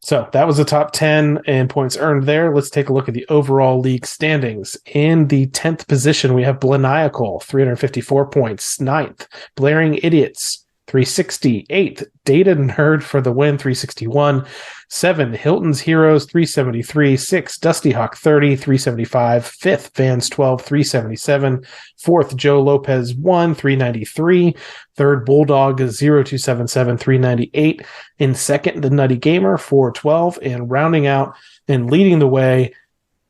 So that was the top 10 in points earned there. Let's take a look at the overall league standings. In the 10th position, we have Blaniacal, 354 points. 9th, Blaring Idiots, 360. 8th, Data Nerd for the win, 361. 7, Hilton's Heroes, 373. 6, Dusty Hawk, 30, 375. 5th, Vans 12, 377. 4th, Joe Lopez, 1, 393. 3rd, Bulldog, 0277, 398. In 2nd, the Nutty Gamer, 412. And rounding out and leading the way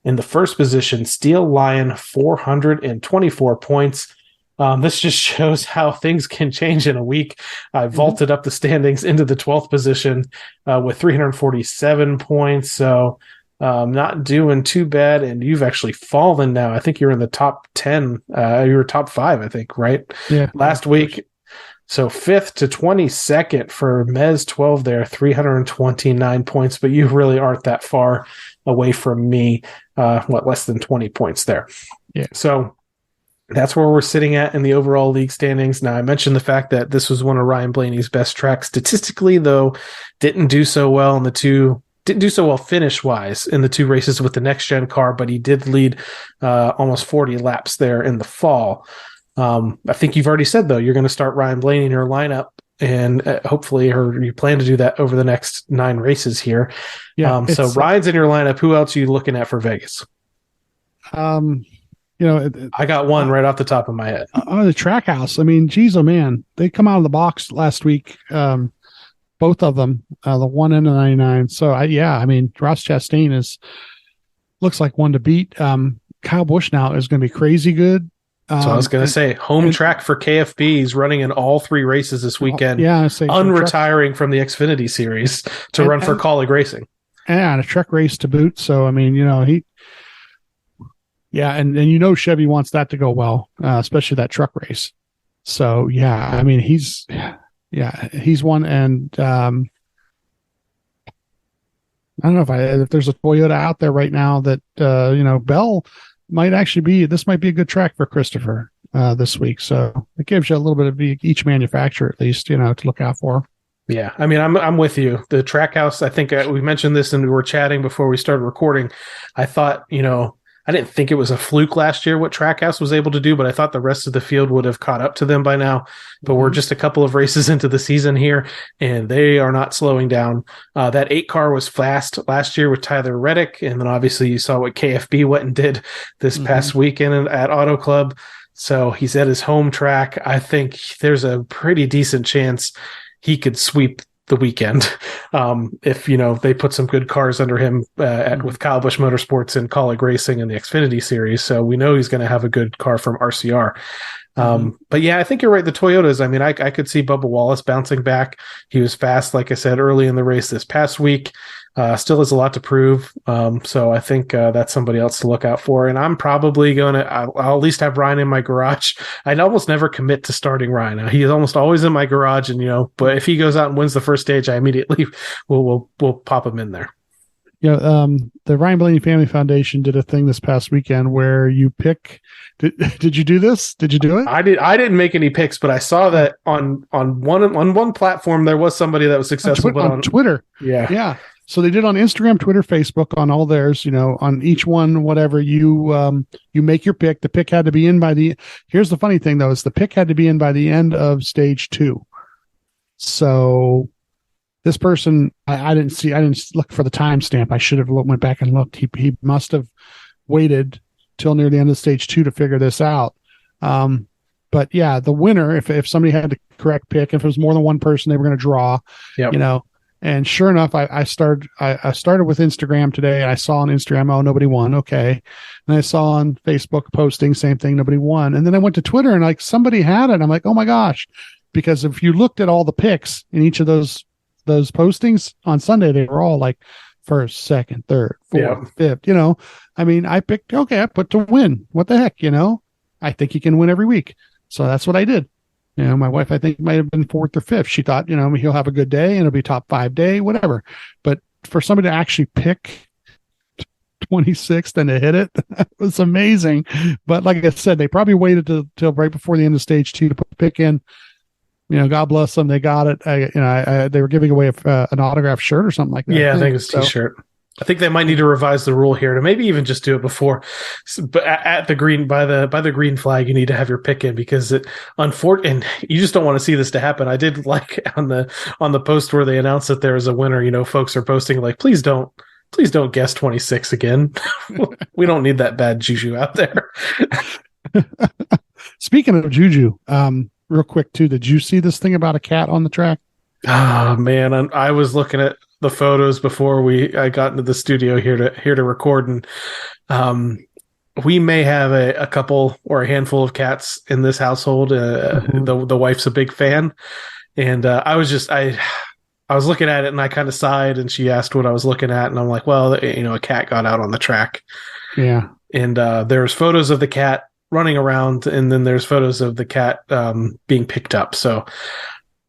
in the 1st position, Steel Lion, 424 points. This just shows how things can change in a week. I vaulted up the standings into the 12th position with 347 points. So not doing too bad. And you've actually fallen now. I think you're in the top 10. You were top 5, I think, right? Yeah. Last week. So 5th to 22nd for Mez 12 there, 329 points. But you really aren't that far away from me. Less than 20 points there. Yeah. So that's where we're sitting at in the overall league standings. Now, I mentioned the fact that this was one of Ryan Blaney's best tracks statistically, though didn't do so well finish-wise in the 2 races with the next-gen car, but he did lead almost 40 laps there in the fall. I think you've already said, though, you're going to start Ryan Blaney in your lineup, and hopefully, or you plan to do that over the next 9 races here. Yeah. So Ryan's in your lineup. Who else are you looking at for Vegas? I got one right off the top of my head. The track house. I mean, geez, oh man, they come out of the box last week. Both of them, the 1 and the 99. So I mean, Ross Chastain looks like one to beat. Kyle Busch now is going to be crazy good. So I was going to say home track for KFB. He's running in all 3 races this weekend. Yeah, unretiring from the Xfinity series to run for Kaulig Racing. And a truck race to boot. So I mean, and Chevy wants that to go well, especially that truck race. So yeah, I mean he's one, and I don't know if there's a Toyota out there right now that Bell might actually this might be a good track for Christopher this week. So it gives you a little bit of each manufacturer at least to look out for. Yeah, I mean, I'm with you. The Trackhouse, I think we mentioned this and we were chatting before we started recording. I thought, I didn't think it was a fluke last year what Trackhouse was able to do, but I thought the rest of the field would have caught up to them by now. But we're just a couple of races into the season here, and they are not slowing down. That 8 car was fast last year with Tyler Reddick, and then obviously you saw what KFB went and did this past weekend at Auto Club. So he's at his home track. I think there's a pretty decent chance he could sweep the weekend if they put some good cars under him with Kyle Busch Motorsports and Kaulig Racing in the Xfinity series. So we know he's going to have a good car from RCR. But yeah, I think you're right. The Toyotas, I mean, I could see Bubba Wallace bouncing back. He was fast, like I said, early in the race this past week. Still has a lot to prove. So I think that's somebody else to look out for. And I'm probably I'll at least have Ryan in my garage. I'd almost never commit to starting Ryan. He is almost always in my garage, and but if he goes out and wins the first stage, I immediately we'll pop him in there. The Ryan Blaney Family Foundation did a thing this past weekend where you pick. Did you do this? Did you do it? I didn't make any picks, but I saw that on one platform there was somebody that was successful on Twitter. Yeah. So they did on Instagram, Twitter, Facebook, on all theirs, on each one, whatever you make your pick. The pick had to be in here's the funny thing though, is the pick had to be in by the end of stage 2. So this person, I didn't look for the timestamp. I should have went back and looked. He must have waited till near the end of stage 2 to figure this out. But yeah, the winner, if somebody had the correct pick, if it was more than one person, they were going to draw, And sure enough, I started with Instagram today, and I saw on Instagram, nobody won. Okay. And I saw on Facebook posting, same thing, nobody won. And then I went to Twitter and somebody had it. I'm like, oh my gosh. Because if you looked at all the picks in each of those postings on Sunday, they were all like first, second, third, fourth, fifth, I mean, I put to win. What the heck, I think he can win every week. So that's what I did. My wife, I think, might have been 4th or 5th. She thought, he'll have a good day and it'll be top 5 day, whatever. But for somebody to actually pick 26th and to hit it, was amazing. But like I said, they probably waited till right before the end of stage 2 to put the pick in. God bless them. They got it. They were giving away an autographed shirt or something like that. Yeah, I think it's a t-shirt. I think they might need to revise the rule here to maybe even just do it before, but at the green by the green flag, you need to have your pick in because and you just don't want to see this to happen. I did like on the post where they announced that there was a winner. Folks are posting like, please don't guess 26 again. We don't need that bad juju out there. Speaking of juju, real quick too, did you see this thing about a cat on the track? Oh man, I was looking at the photos before I got into the studio here to record, and we may have a couple or a handful of cats in this household. The wife's a big fan, and I was looking at it and I kind of sighed, and she asked what I was looking at, and I'm like, well, a cat got out on the track. Yeah, and there's photos of the cat running around, and then there's photos of the cat being picked up. So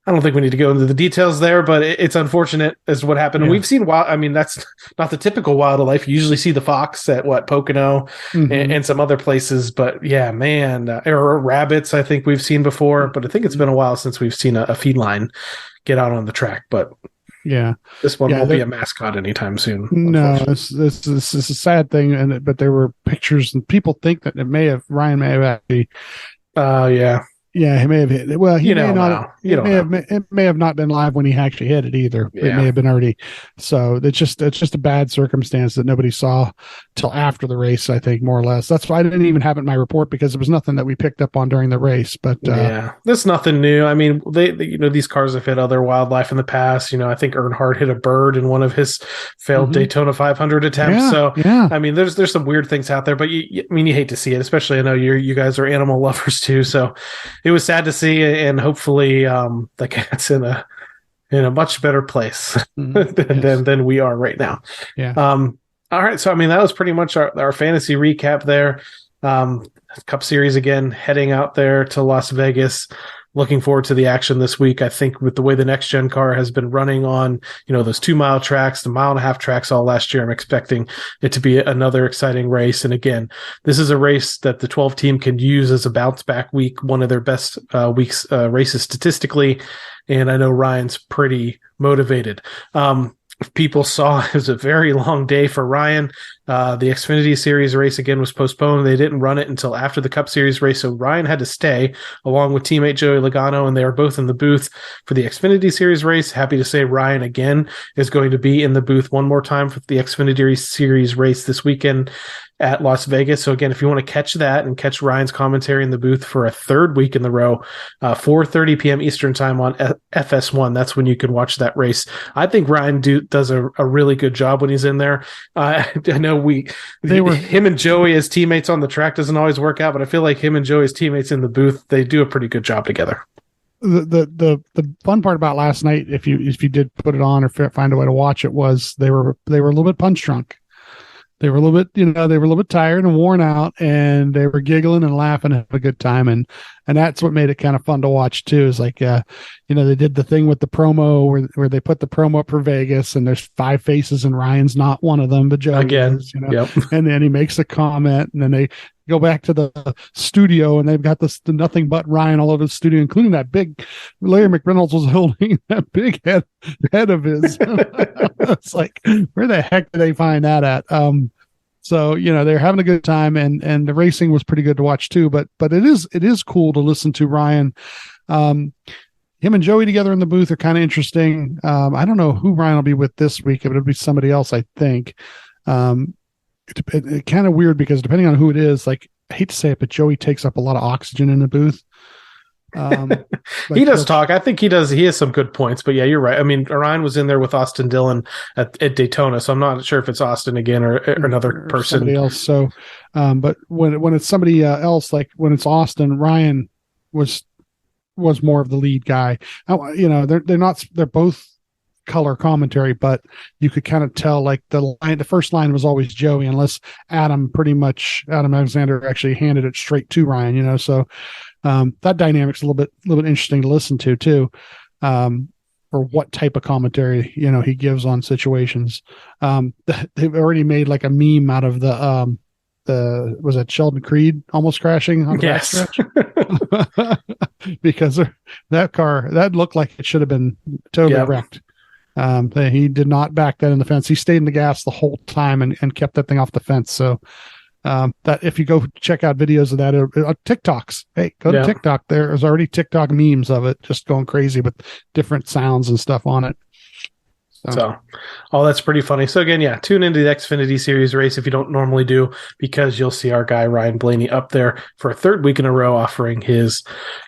I don't think we need to go into the details there, but it's unfortunate as what happened. Yeah. And we've seen that's not the typical wildlife. You usually see the fox at Pocono and some other places, but yeah, man, or rabbits I think we've seen before, but I think it's been a while since we've seen a feline get out on the track, but yeah, this one won't be a mascot anytime soon. No, this is a sad thing, but there were pictures and people think that Ryan may have actually. Yeah. Yeah, he may have hit it. Well, he You may don't not. know. You don't know. It may have not been live when he actually hit it either. It Yeah. may have been already. So it's just a bad circumstance that nobody saw till after the race. I think more or less. That's why I didn't even have it in my report, because it was nothing that we picked up on during the race. But Yeah, that's nothing new. I mean, they these cars have hit other wildlife in the past. I think Earnhardt hit a bird in one of his failed Daytona 500 attempts. Yeah, So yeah. I mean, there's some weird things out there, but you hate to see it, especially I know you guys are animal lovers too. So it was sad to see, and hopefully the cat's in a much better place than we are right now. Yeah. All right, so I mean that was pretty much our fantasy recap there. Cup Series again, heading out there to Las Vegas. Looking forward to the action this week. I think with the way the next gen car has been running on, those 2 mile tracks, the 1.5 mile tracks all last year, I'm expecting it to be another exciting race. And again, this is a race that the 12 team can use as a bounce back week, one of their best races statistically. And I know Ryan's pretty motivated. People saw it was a very long day for Ryan. The Xfinity Series race again was postponed. They didn't run it until after the Cup Series race, so Ryan had to stay along with teammate Joey Logano, and they were both in the booth for the Xfinity Series race. Happy to say Ryan again is going to be in the booth one more time for the Xfinity Series race this weekend at Las Vegas. So again, if you want to catch that and catch Ryan's commentary in the booth for a third week in the row, 4:30 p.m. Eastern time on FS1, that's when you can watch that race. I think Ryan does a really good job when he's in there. I know him and Joey as teammates on the track doesn't always work out, but I feel like him and Joey as teammates in the booth, they do a pretty good job together. The fun part about last night, if you did put it on or find a way to watch it, was they were a little bit punch drunk. They were a little bit, they were a little bit tired and worn out, and they were giggling and laughing and having a good time. And that's what made it kind of fun to watch too. Is like, they did the thing with the promo where they put the promo up for Vegas, and there's 5 faces and Ryan's not one of them, but Joe again, is, Yep. And then he makes a comment, and then they go back to the studio, and they've got the nothing but Ryan all over the studio, including that big Larry McReynolds was holding that big head of his. It's like, where the heck did they find that at? So they're having a good time, and the racing was pretty good to watch too. But it is cool to listen to Ryan. Him and Joey together in the booth are kind of interesting. I don't know who Ryan will be with this week. It'll be somebody else, I think. It kind of weird because depending on who it is, like, I hate to say it, but Joey takes up a lot of oxygen in the booth. He does talk. I think he does. He has some good points, but yeah, you're right. I mean, Ryan was in there with Austin Dillon at Daytona, so I'm not sure if it's Austin again or another person, somebody else. So, but when it's somebody else, like when it's Austin, Ryan was more of the lead guy. They're both color commentary, but you could kind of tell, like, the first line was always Joey, unless Adam Alexander actually handed it straight to Ryan, so that dynamic's a little bit interesting to listen to too, or what type of commentary he gives on situations. They've already made like a meme out of the was it Sheldon Creed almost crashing on the backstretch? Because that car, that looked like it should have been totally wrecked. He did not back that in the fence. He stayed in the gas the whole time and kept that thing off the fence. So that if you go check out videos of that, TikToks, hey, go to TikTok. There's already TikTok memes of it just going crazy with different sounds and stuff on it. So, that's pretty funny. So again, tune into the Xfinity Series race if you don't normally do, because you'll see our guy Ryan Blaney up there for a third week in a row offering his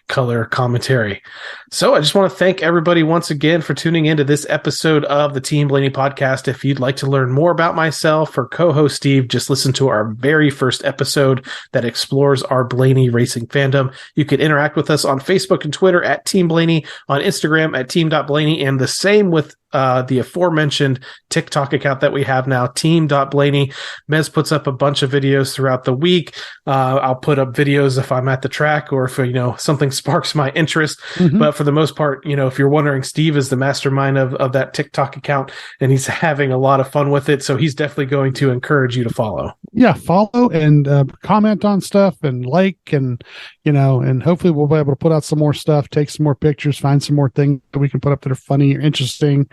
color commentary. So I just want to thank everybody once again for tuning into this episode of the Team Blaney podcast. If you'd like to learn more about myself or co-host Steve, just listen to our very first episode that explores our Blaney racing fandom. You can interact with us on Facebook and Twitter at Team Blaney, on Instagram at team.blaney, and the same with the aforementioned TikTok account that we have now, team.blaney. Mez puts up a bunch of videos throughout the week. I'll put up videos if I'm at the track or if, something sparks my interest. Mm-hmm. But for the most part, if you're wondering, Steve is the mastermind of that TikTok account, and he's having a lot of fun with it. So he's definitely going to encourage you to follow. Yeah, follow and comment on stuff and like, and, and hopefully we'll be able to put out some more stuff, take some more pictures, find some more things that we can put up that are funny or interesting,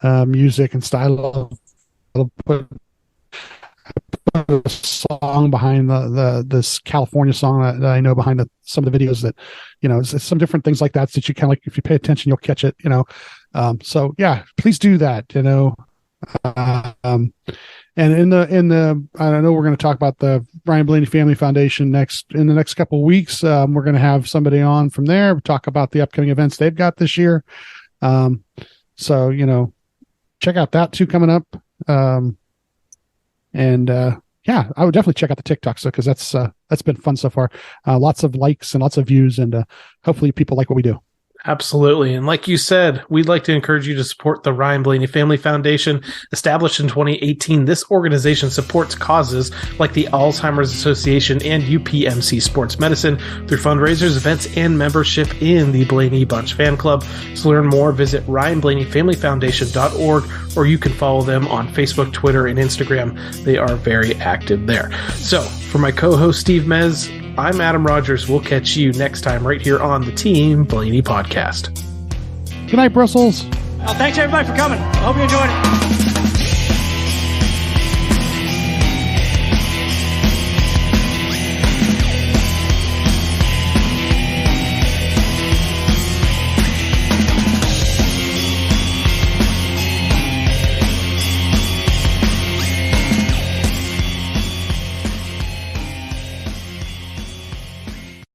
music and style of put put a song behind this California song that I know behind some of the videos that, it's some different things like that you kind of like, if you pay attention, you'll catch it, so yeah, please do that, and in the I know we're going to talk about the Ryan Blaney Family Foundation in the next couple of weeks. We're going to have somebody on from there, talk about the upcoming events they've got this year. So, check out that too coming up. Yeah, I would definitely check out the TikTok because that's been fun so far. Lots of likes and lots of views, and hopefully people like what we do. Absolutely. And like you said, we'd like to encourage you to support the Ryan Blaney Family Foundation. Established in 2018, this organization supports causes like the Alzheimer's Association and UPMC Sports Medicine through fundraisers, events, and membership in the Blaney Bunch fan club. To learn more, visit RyanBlaneyFamilyFoundation.org, or you can follow them on Facebook, Twitter, and Instagram. They are very active there. So for my co-host, Steve Mez, I'm Adam Rogers. We'll catch you next time right here on the Team Blaney podcast. Good night, Brussels. Well, thanks everybody for coming. I hope you enjoyed it.